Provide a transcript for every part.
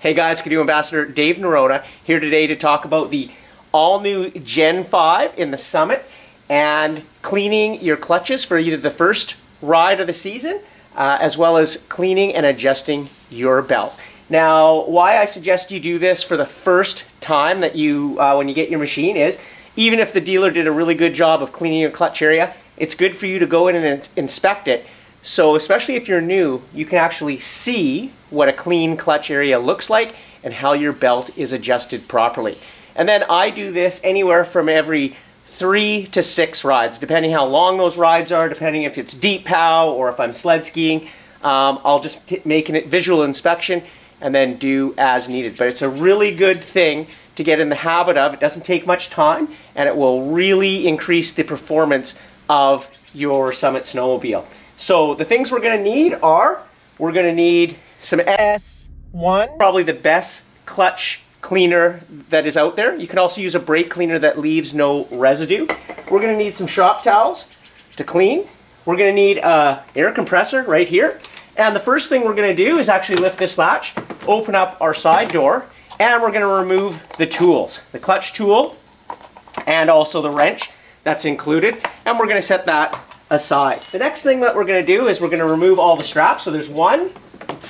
Hey guys, Canoe Ambassador Dave Norona here today to talk about the all-new Gen 5 in the Summit and cleaning your clutches for either the first ride of the season as well as cleaning and adjusting your belt. Now, why I suggest you do this for the first time that you when you get your machine is, even if the dealer did a really good job of cleaning your clutch area, it's good for you to go in and inspect it. So especially if you're new, you can actually see what a clean clutch area looks like and how your belt is adjusted properly. And then I do this anywhere from every 3 to 6 rides, depending how long those rides are, depending if it's deep pow or if I'm sled skiing. I'll just make a visual inspection and then do as needed. But it's a really good thing to get in the habit of. It doesn't take much time and it will really increase the performance of your Summit snowmobile. So the things we're going to need are, we're going to need some S1, probably the best clutch cleaner that is out there. You can also use a brake cleaner that leaves no residue. We're going to need some shop towels to clean. We're going to need an air compressor right here. And the first thing we're going to do is actually lift this latch, open up our side door, and we're going to remove the tools. The clutch tool and also the wrench that's included. And we're going to set that aside. The next thing that we're going to do is we're going to remove all the straps. So there's 1,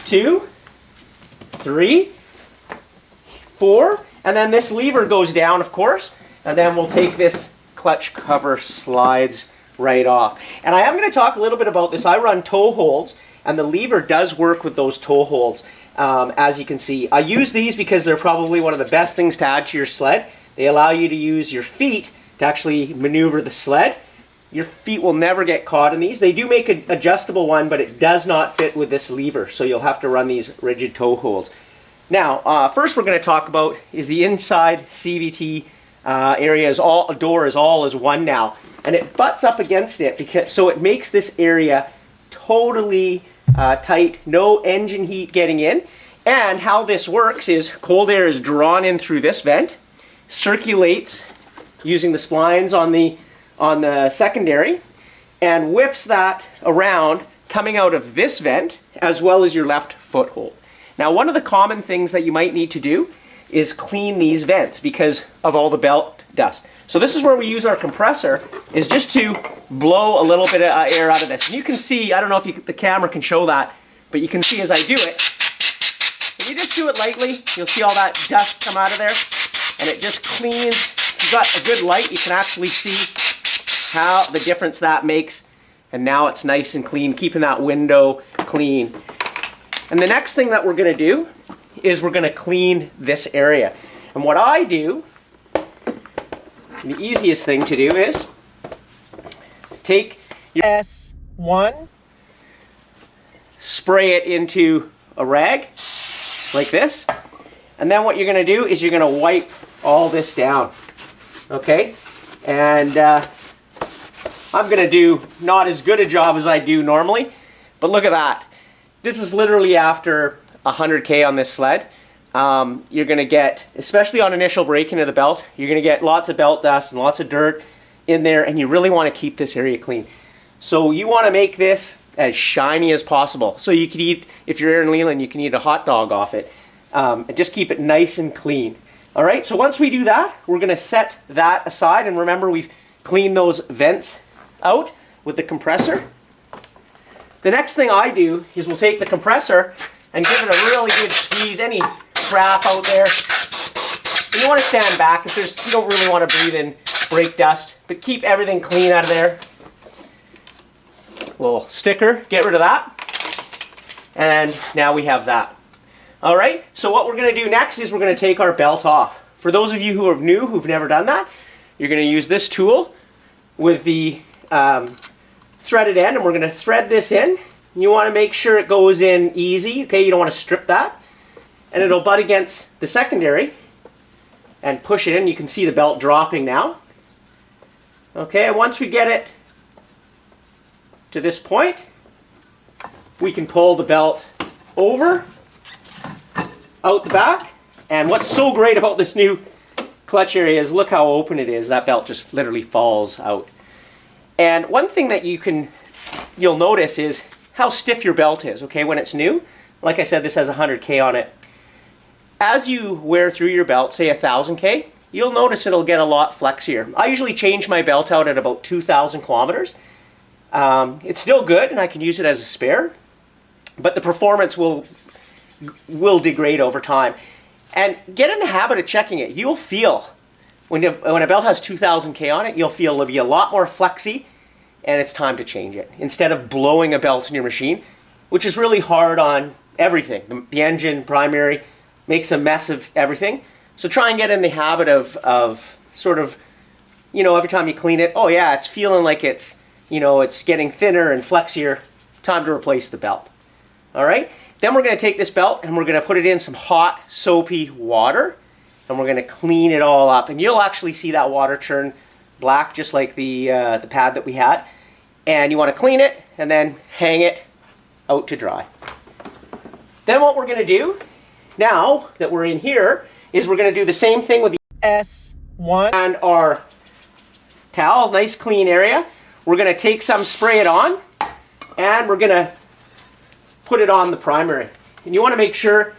2, 3, 4, and then this lever goes down, of course, and then we'll take this clutch cover slides right off. And I am going to talk a little bit about this. I run toe holds, and the lever does work with those toe holds, as you can see. I use these because they're probably one of the best things to add to your sled. They allow you to use your feet to actually maneuver the sled. Your feet will never get caught in these. They do make an adjustable one, but it does not fit with this lever, so you'll have to run these rigid toe holds. Now, first we're going to talk about is the inside CVT area door is all as one now, and it butts up against it because so it makes this area totally tight, no engine heat getting in. And how this works is cold air is drawn in through this vent, circulates using the splines on the secondary, and whips that around coming out of this vent as well as your left foothold. Now, one of the common things that you might need to do is clean these vents because of all the belt dust. So this is where we use our compressor, is just to blow a little bit of air out of this. And you can see, I don't know if the camera can show that, but you can see as I do it, if you just do it lightly, you'll see all that dust come out of there, and it just cleans. If you've got a good light, you can actually see how the difference that makes, and now it's nice and clean, keeping that window clean. And the next thing that we're going to do is we're going to clean this area. And what I do, the easiest thing to do is take your S1, spray it into a rag like this, and then what you're going to do is you're going to wipe all this down. Okay? And I'm going to do not as good a job as I do normally, but look at that. This is literally after 100K on this sled. You're going to get, especially on initial braking of the belt, you're going to get lots of belt dust and lots of dirt in there, and you really want to keep this area clean. So you want to make this as shiny as possible. So you could eat, if you're Aaron Leland, you can eat a hot dog off it. And just keep it nice and clean. All right, so once we do that, we're going to set that aside. And remember, we've cleaned those vents out with the compressor. The next thing I do is we'll take the compressor and give it a really good squeeze. Any crap out there, you want to stand back if there's, you don't really want to breathe in brake dust, but keep everything clean out of there. Little sticker, get rid of that, and now we have that. All right, so what we're going to do next is we're going to take our belt off. For those of you who are new, who've never done that, you're going to use this tool with the threaded end, and we're going to thread this in. You want to make sure it goes in easy, okay? You don't want to strip that. And it'll butt against the secondary and push it in. You can see the belt dropping now. Okay, and once we get it to this point, we can pull the belt over, out the back. And what's so great about this new clutch area is look how open it is. That belt just literally falls out. And one thing that you'll notice is how stiff your belt is, okay, when it's new. Like I said, this has 100K on it. as you wear through your belt, say 1,000K, you'll notice it'll get a lot flexier. I usually change my belt out at about 2,000 kilometers. It's still good and I can use it as a spare, but the performance will degrade over time. And get in the habit of checking it. You'll feel, when a belt has 2,000K on it, you'll feel it'll be a lot more flexy, and it's time to change it. Instead of blowing a belt in your machine, which is really hard on everything. The engine, primary, makes a mess of everything. So try and get in the habit of sort of, you know, every time you clean it, oh yeah, it's feeling like it's, you know, it's getting thinner and flexier. Time to replace the belt. All right? Then we're going to take this belt and we're going to put it in some hot, soapy water, and we're going to clean it all up. And you'll actually see that water turn black, just like the pad that we had. And you want to clean it and then hang it out to dry. Then what we're going to do, now that we're in here, is we're going to do the same thing with the S1 and our towel, nice clean area. We're going to take some, spray it on, and we're going to put it on the primary. And you want to make sure,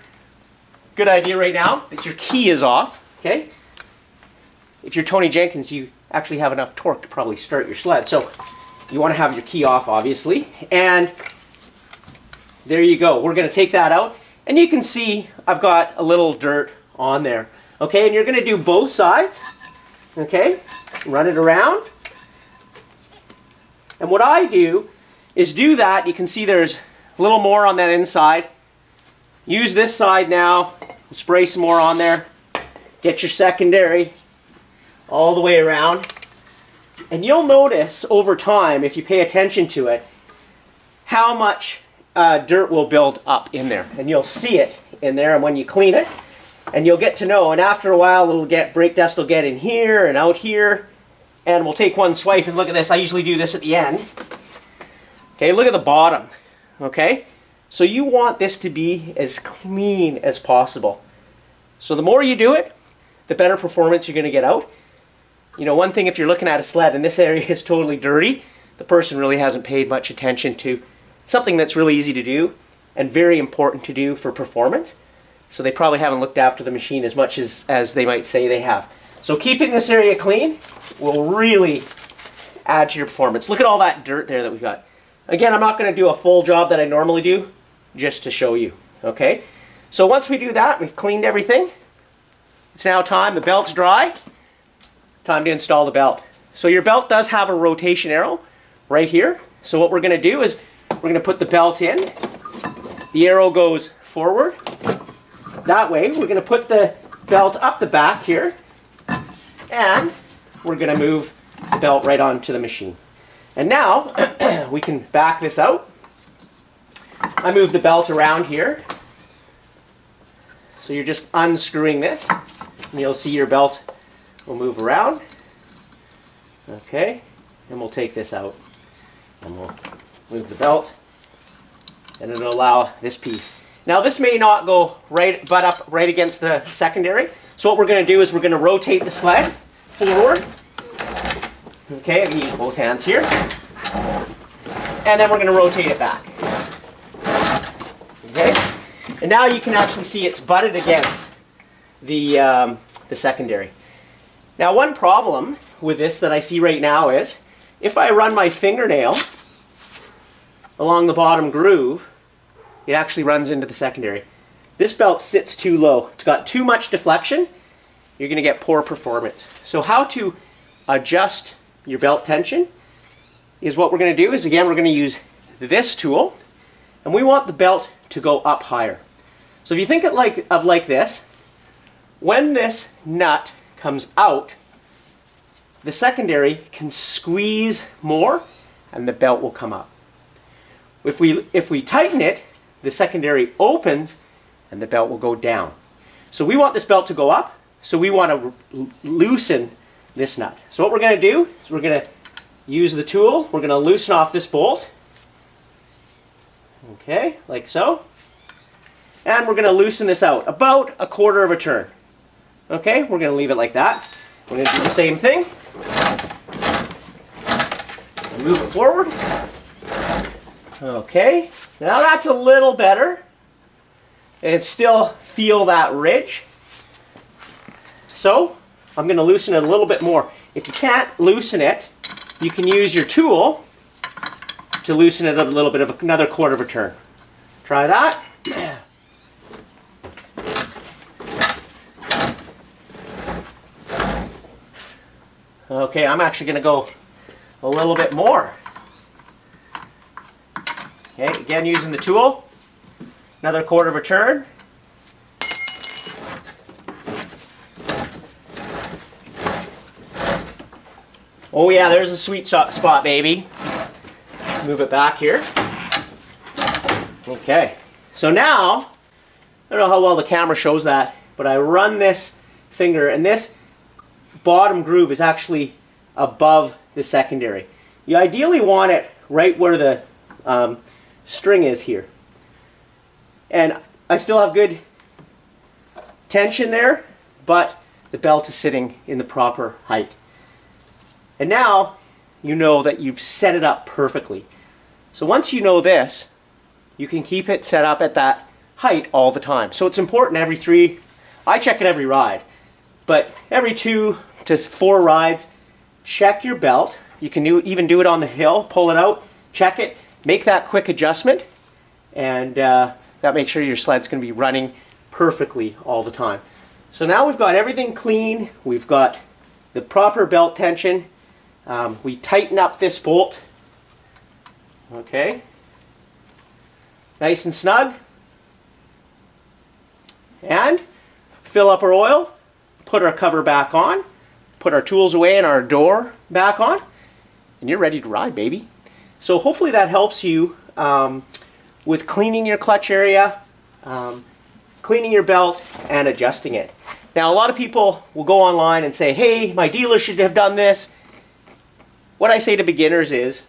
good idea right now, that your key is off, okay? If you're Tony Jenkins, you actually have enough torque to probably start your sled. So you want to have your key off, obviously. And there you go. We're going to take that out. And you can see I've got a little dirt on there. Okay, and you're going to do both sides. Okay, run it around. And what I do is do that. You can see there's a little more on that inside. Use this side now. Spray some more on there. Get your secondary all the way around. And you'll notice over time, if you pay attention to it, how much dirt will build up in there. And you'll see it in there, and when you clean it, and you'll get to know. And after a while, it'll get, brake dust will get in here and out here. And we'll take one swipe and look at this. I usually do this at the end. Okay, look at the bottom. Okay, so you want this to be as clean as possible. So the more you do it, the better performance you're going to get out. You know, one thing, if you're looking at a sled and this area is totally dirty, the person really hasn't paid much attention to something that's really easy to do and very important to do for performance. So they probably haven't looked after the machine as much as they might say they have. So keeping this area clean will really add to your performance. Look at all that dirt there that we've got. Again, I'm not going to do a full job that I normally do, just to show you. Okay? So once we do that, we've cleaned everything. It's now time, the belt's dry. Time to install the belt. So your belt does have a rotation arrow right here. So what we're going to do is we're going to put the belt in. The arrow goes forward. That way, we're going to put the belt up the back here, and we're going to move the belt right onto the machine. And now, we can back this out. I move the belt around here. So you're just unscrewing this, and you'll see your belt will move around. Okay, and we'll take this out, and we'll move the belt, and it'll allow this piece. Now this may not go right, butt up right against the secondary. So what we're going to do is we're going to rotate the sled forward. Okay, I'm going to use both hands here. And then we're going to rotate it back. Okay, and now you can actually see it's butted against the secondary. Now one problem with this that I see right now is if I run my fingernail along the bottom groove, it actually runs into the secondary. This belt sits too low. It's got too much deflection. You're going to get poor performance. So how to adjust your belt tension is what we're going to do is, again, we're going to use this tool, and we want the belt to go up higher. So if you think of like this, when this nut comes out, the secondary can squeeze more and the belt will come up. If we tighten it, the secondary opens and the belt will go down. So we want this belt to go up, so we want to loosen this nut. So what we're going to do is we're going to use the tool, we're going to loosen off this bolt. Okay, like so. And we're going to loosen this out about 1/4 of a turn. Okay, we're going to leave it like that. We're going to do the same thing. Move it forward. Okay, now that's a little better. and still feel that ridge. So I'm going to loosen it a little bit more. If you can't loosen it, you can use your tool to loosen it a little bit of another quarter of a turn. Try that. Okay, I'm actually going to go a little bit more. Okay, again using the tool. Another quarter of a turn. Oh yeah, there's a sweet spot, baby. Move it back here. Okay, so now, I don't know how well the camera shows that, but I run this finger, and this bottom groove is actually above the secondary. You ideally want it right where the string is here. And I still have good tension there, but the belt is sitting in the proper height. And now you know that you've set it up perfectly. So once you know this, you can keep it set up at that height all the time. So it's important I check it every ride, but every 2 to 4 rides, check your belt. You can even do it on the hill, pull it out, check it, make that quick adjustment, and that makes sure your sled's going to be running perfectly all the time. So now we've got everything clean, we've got the proper belt tension, we tighten up this bolt, okay, nice and snug, and fill up our oil, put our cover back on, put our tools away and our door back on, and you're ready to ride, baby. So hopefully that helps you with cleaning your clutch area, cleaning your belt, and adjusting it. Now a lot of people will go online and say, hey, my dealer should have done this. What I say to beginners is,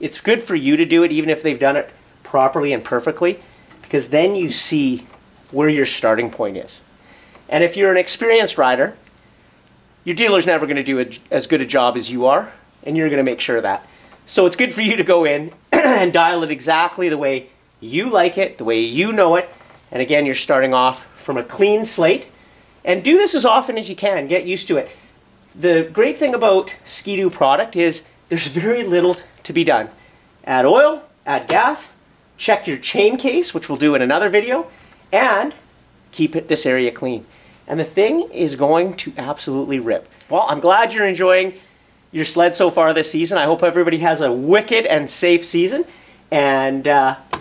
it's good for you to do it even if they've done it properly and perfectly, because then you see where your starting point is. And if you're an experienced rider, your dealer's never going to do as good a job as you are, and you're going to make sure of that. So it's good for you to go in and dial it exactly the way you like it, the way you know it, and again, you're starting off from a clean slate. And do this as often as you can, get used to it. The great thing about Ski-Doo product is there's very little to be done. Add oil, add gas, check your chain case, which we'll do in another video, and keep this area clean. And the thing is going to absolutely rip. Well, I'm glad you're enjoying your sled so far this season. I hope everybody has a wicked and safe season, and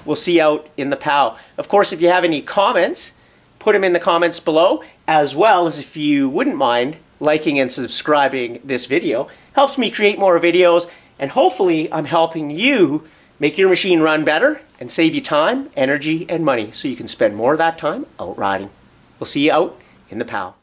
we'll see you out in the POW. Of course, if you have any comments, put them in the comments below, as well as if you wouldn't mind liking and subscribing this video. Helps me create more videos, and hopefully I'm helping you make your machine run better and save you time, energy, and money so you can spend more of that time out riding. We'll see you out in the POW.